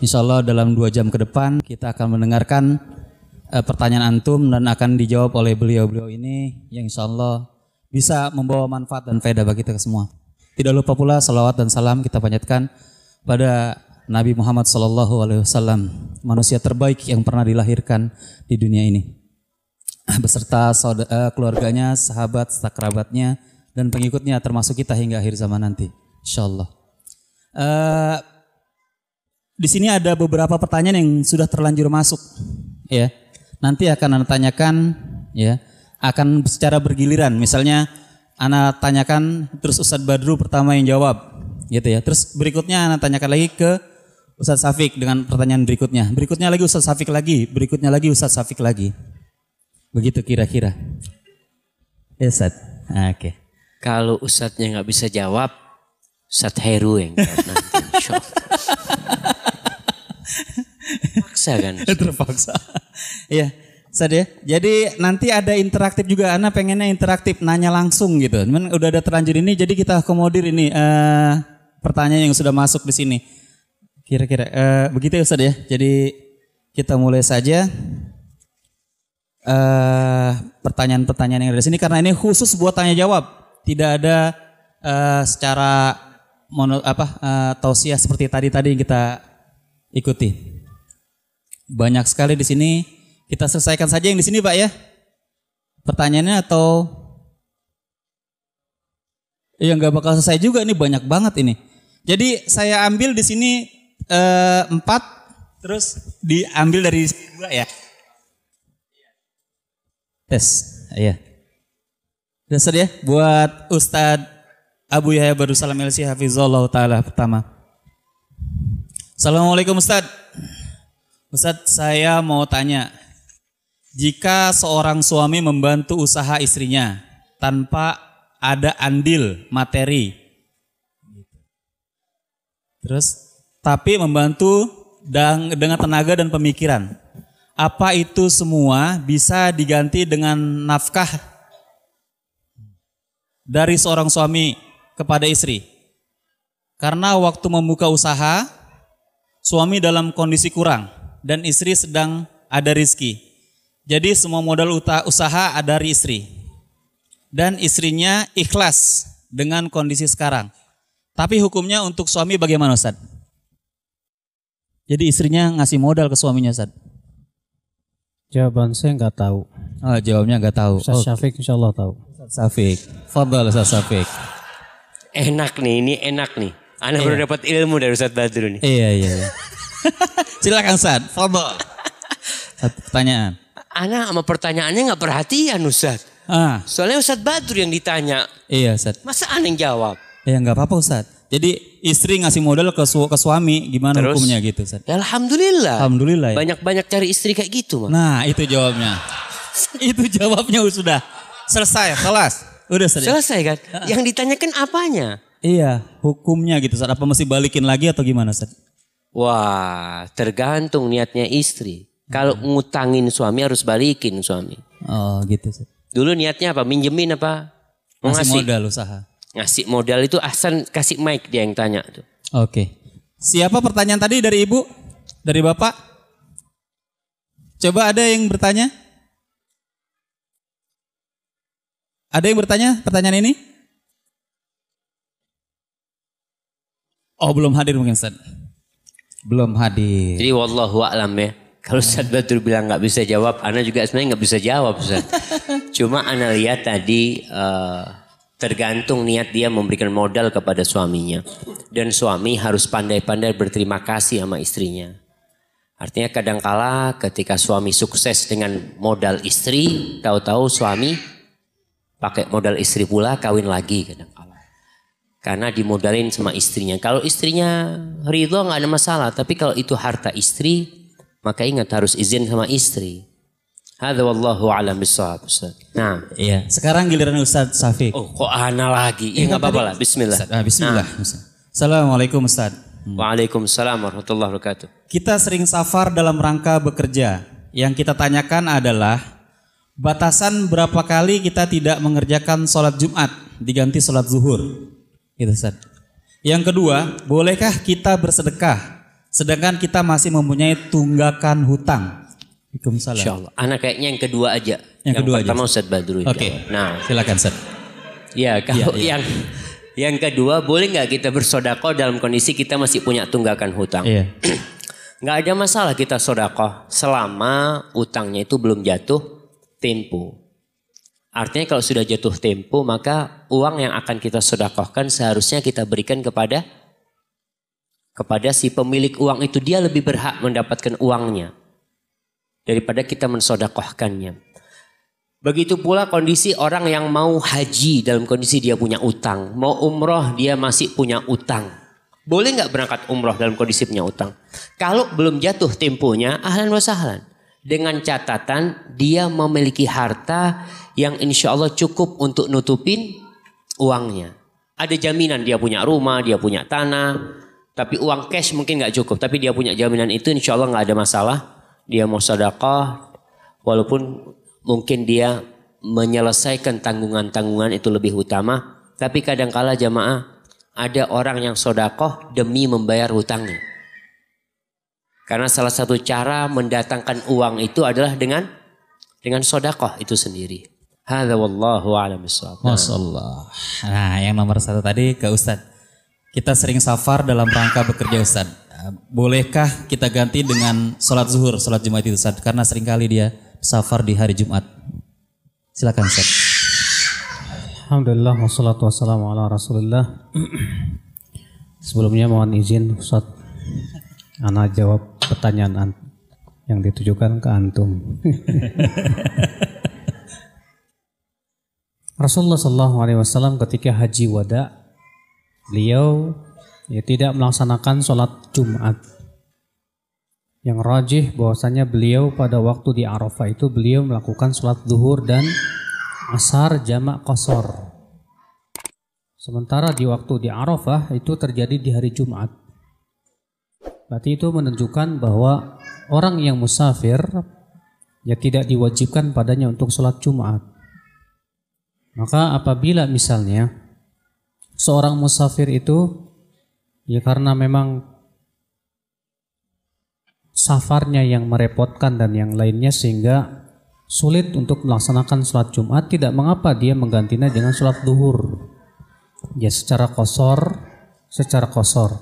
Insya Allah dalam 2 jam ke depan kita akan mendengarkan pertanyaan antum dan akan dijawab oleh beliau-beliau ini yang insya Allah bisa membawa manfaat dan faedah bagi kita semua. Tidak lupa pula salawat dan salam kita panjatkan pada Nabi Muhammad SAW, manusia terbaik yang pernah dilahirkan di dunia ini, beserta keluarganya, sahabat, kerabatnya, dan pengikutnya termasuk kita hingga akhir zaman nanti, insya Allah. Di sini ada beberapa pertanyaan yang sudah terlanjur masuk, ya. Nanti akan Anda tanyakan, ya, akan secara bergiliran. Misalnya, Anda tanyakan, terus Ustadz Badru pertama yang jawab, gitu ya. Terus berikutnya Anda tanyakan lagi ke Ustadz Syafiq dengan pertanyaan berikutnya. Berikutnya lagi Ustadz Syafiq lagi, berikutnya lagi Ustadz Syafiq lagi. Begitu kira-kira. Ya Ustadz. Oke. Kalau Ustadznya nggak bisa jawab, Ustadz Heru yang jawab nanti. Paksa kan? Terpaksa. Iya, Ustadz ya. Jadi nanti ada interaktif juga. Ana pengennya interaktif, nanya langsung gitu. Cuman udah ada terlanjur ini, jadi kita akomodir ini pertanyaan yang sudah masuk di sini. Kira-kira begitu ya Ustadz ya. Jadi kita mulai saja pertanyaan-pertanyaan yang ada di sini karena ini khusus buat tanya jawab. Tidak ada secara tausiah seperti tadi yang kita ikuti. Banyak sekali di sini. Kita selesaikan saja yang di sini Pak ya. Pertanyaannya atau ya nggak bakal selesai juga, ini banyak banget ini. Jadi saya ambil di sini 4, terus diambil dari 2 ya. Tes, ya. Dasar ya buat Ustadz Abu Yahya Badrussalam LC Hafizullah Ta'ala pertama. Assalamualaikum Ustadz. Ustadz, saya mau tanya, jika seorang suami membantu usaha istrinya tanpa ada andil materi, terus tapi membantu dengan tenaga dan pemikiran, apa itu semua bisa diganti dengan nafkah dari seorang suami kepada istri? Karena waktu membuka usaha, suami dalam kondisi kurang dan istri sedang ada rizki. Jadi semua modal usaha ada dari istri. Dan istrinya ikhlas dengan kondisi sekarang. Tapi hukumnya untuk suami bagaimana Ustaz? Jadi istrinya ngasih modal ke suaminya Ustaz? Jawaban saya nggak tahu. Oh, jawabnya nggak tahu. Ustaz Syafiq insya Allah tahu. Ustaz Syafiq. Fadhal Ustaz Syafiq. Enak nih, ini enak nih. Ana baru dapat ilmu dari Ustadz Badru nih. Iya. Silakan Ustaz, fadhal. Satu pertanyaan. Ana sama pertanyaannya nggak perhatian Ustadz. Soalnya Ustadz Badru yang ditanya. Iya Ustadz. Masa Ana yang jawab? Ya nggak apa-apa Ustadz. Jadi istri ngasih modal ke suami, gimana terus, hukumnya gitu Ustadz? Ya, Alhamdulillah. Alhamdulillah ya. Banyak-banyak cari istri kayak gitu. Nah itu jawabnya. Itu jawabnya sudah selesai, kelas. Udah selesai kan? Yang ditanyakan apanya? Iya, hukumnya gitu Ustadz. Apa mesti balikin lagi atau gimana Ustadz? Wah, tergantung niatnya istri. Kalau ngutangin suami harus balikin suami. Oh gitu Ustadz. Dulu niatnya apa? Minjemin apa? Ngasih modal usaha. Ngasih modal itu Ahsan kasih mic dia yang tanya tuh. Oke. Siapa pertanyaan tadi dari Ibu? Dari Bapak? Coba ada yang bertanya? Ada yang bertanya pertanyaan ini? Oh belum hadir mungkin Ustaz. Belum hadir. Jadi wallahu a'lam ya. Kalau Ustaz Badru bilang nggak bisa jawab, Ana juga sebenarnya nggak bisa jawab Ustaz. Cuma Ana lihat tadi tergantung niat dia memberikan modal kepada suaminya. Dan suami harus pandai-pandai berterima kasih sama istrinya. Artinya kadangkala ketika suami sukses dengan modal istri, tahu-tahu suami pakai modal istri pula kawin lagi kadangkala. Karena dimodalin sama istrinya. Kalau istrinya ridho nggak ada masalah. Tapi kalau itu harta istri, maka ingat harus izin sama istri. Hadza wallahu a'lam bissawab. Nah, iya. Sekarang giliran Ustaz Syafiq. Oh, kok Ana lagi? Ya enggak apa-apa lah. Bismillah. Bismillah. Assalamualaikum Ustaz. Waalaikumsalam warahmatullahi wabarakatuh. Kita sering safar dalam rangka bekerja. Yang kita tanyakan adalah batasan berapa kali kita tidak mengerjakan sholat Jumat diganti sholat zuhur. Gitu Ustaz. Yang kedua, bolehkah kita bersedekah Sedangkan kita masih mempunyai tunggakan hutang. Waalaikumsalam. Insyaallah. Anak kayaknya yang kedua aja. Yang kedua pertama aja. Ustaz Badrul. Oke. Nah, Silakan Ustaz. ya kalau Iya. yang kedua, boleh nggak kita bersedekah dalam kondisi kita masih punya tunggakan hutang? Iya. Nggak ada masalah kita sedekah selama utangnya itu belum jatuh tempo. Artinya kalau sudah jatuh tempo, maka uang yang akan kita sedekahkan seharusnya kita berikan kepada si pemilik uang itu. Dia lebih berhak mendapatkan uangnya daripada kita mensedekahkannya. Begitu pula kondisi orang yang mau haji dalam kondisi dia punya utang. Mau umroh dia masih punya utang. Boleh nggak berangkat umroh dalam kondisi punya utang? Kalau belum jatuh temponya, ahlan wa sahlan. Dengan catatan dia memiliki harta yang insya Allah cukup untuk nutupin uangnya. Ada jaminan dia punya rumah, dia punya tanah. Tapi uang cash mungkin nggak cukup. Tapi dia punya jaminan itu insya Allah nggak ada masalah. Dia mau sedekah walaupun mungkin dia menyelesaikan tanggungan-tanggungan itu lebih utama. Tapi kadangkala jamaah ada orang yang sedekah demi membayar hutangnya. Karena salah satu cara mendatangkan uang itu adalah dengan sedekah itu sendiri. Hadza wallahu a'lam bishawab. Masyaallah. Nah, yang nomor 1 tadi ke Ustadz. Kita sering safar dalam rangka bekerja Ustadz. Bolehkah kita ganti dengan sholat zuhur, sholat Jumat itu Ustadz? Karena seringkali dia safar di hari Jumat. Silakan Ustadz. Alhamdulillah wassalatu wassalamu ala Rasulillah. Sebelumnya mohon izin Ustaz, ana jawab pertanyaan yang ditujukan ke antum. Rasulullah SAW ketika haji wada, beliau tidak melaksanakan sholat Jumat. Yang rajih bahwasanya beliau pada waktu di Arafah itu beliau melakukan sholat zuhur dan asar jamak qasar. Sementara di waktu di Arafah itu terjadi di hari Jumat. Berarti itu menunjukkan bahwa orang yang musafir ya tidak diwajibkan padanya untuk sholat Jumat. Maka apabila misalnya seorang musafir itu ya karena memang safarnya yang merepotkan dan yang lainnya sehingga sulit untuk melaksanakan sholat Jumat, tidak mengapa dia menggantinya dengan sholat zuhur. Ya secara kosor,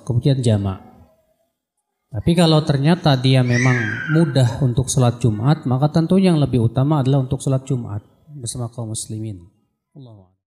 kemudian jamak. Tapi kalau ternyata dia memang mudah untuk sholat Jumat, maka tentu yang lebih utama adalah untuk sholat Jumat bersama kaum muslimin. Allahu a'lam.